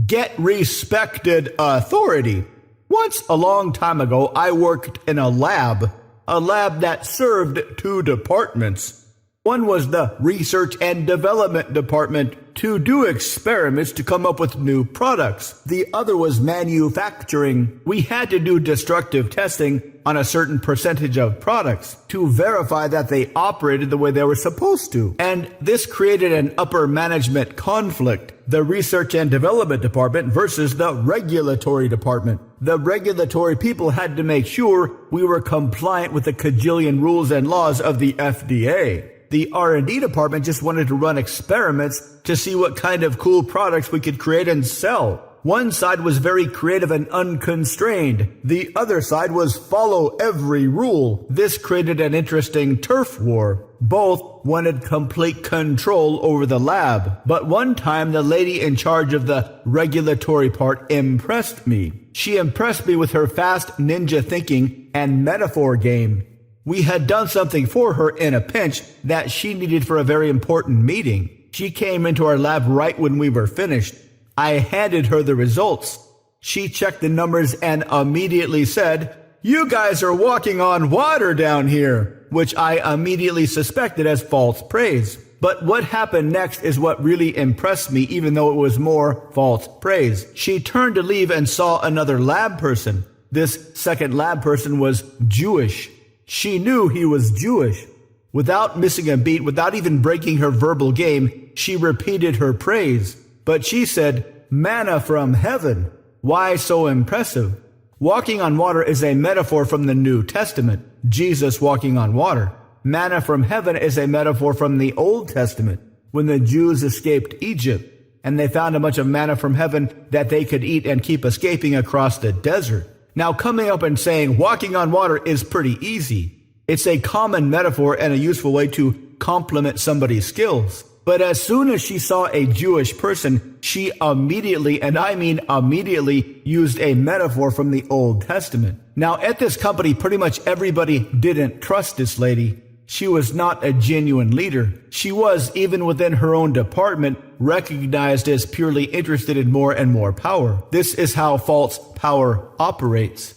Get respected authority. Once a long time ago, I worked in a lab that served two departments. One was the research and development department to do experiments to come up with new products. The other was manufacturing. We had to do destructive testing on a certain percentage of products to verify that they operated the way they were supposed to. And this created an upper management conflict. The research and development department versus the regulatory department. The regulatory people had to make sure we were compliant with the cajillion rules and laws of the FDA. The R&D department just wanted to run experiments to see what kind of cool products we could create and sell. One side was very creative and unconstrained. The other side was follow every rule. This created an interesting turf war. Both wanted complete control over the lab. But one time the lady in charge of the regulatory part impressed me. She impressed me with her fast ninja thinking and metaphor game. We had done something for her in a pinch that she needed for a very important meeting. She came into our lab right when we were finished. I handed her the results. She checked the numbers and immediately said, "You guys are walking on water down here," which I immediately suspected as false praise. But what happened next is what really impressed me, even though it was more false praise. She turned to leave and saw another lab person. This second lab person was Jewish. She knew he was Jewish. Without missing a beat, without even breaking her verbal game, she repeated her praise. But she said, "Manna from heaven." Why so impressive? Walking on water is a metaphor from the New Testament, Jesus walking on water. Manna from heaven is a metaphor from the Old Testament, when the Jews escaped Egypt, and they found a bunch of manna from heaven that they could eat and keep escaping across the desert. Now, coming up and saying walking on water is pretty easy. It's a common metaphor and a useful way to compliment somebody's skills. But as soon as she saw a Jewish person, she immediately, and I mean immediately, used a metaphor from the Old Testament. Now, at this company, pretty much everybody didn't trust this lady. She was not a genuine leader. She was, even within her own department, recognized as purely interested in more and more power. This is how false power operates.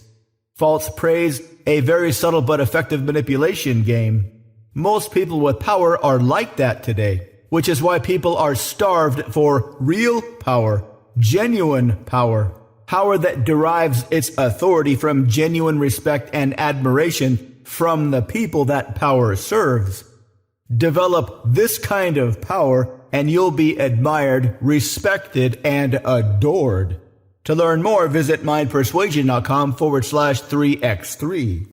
False praise, a very subtle but effective manipulation game. Most people with power are like that today, which is why people are starved for real power, genuine power, power that derives its authority from genuine respect and admiration from the people that power serves. Develop this kind of power and you'll be admired, respected, and adored. To learn more, visit mindpersuasion.com/3x3.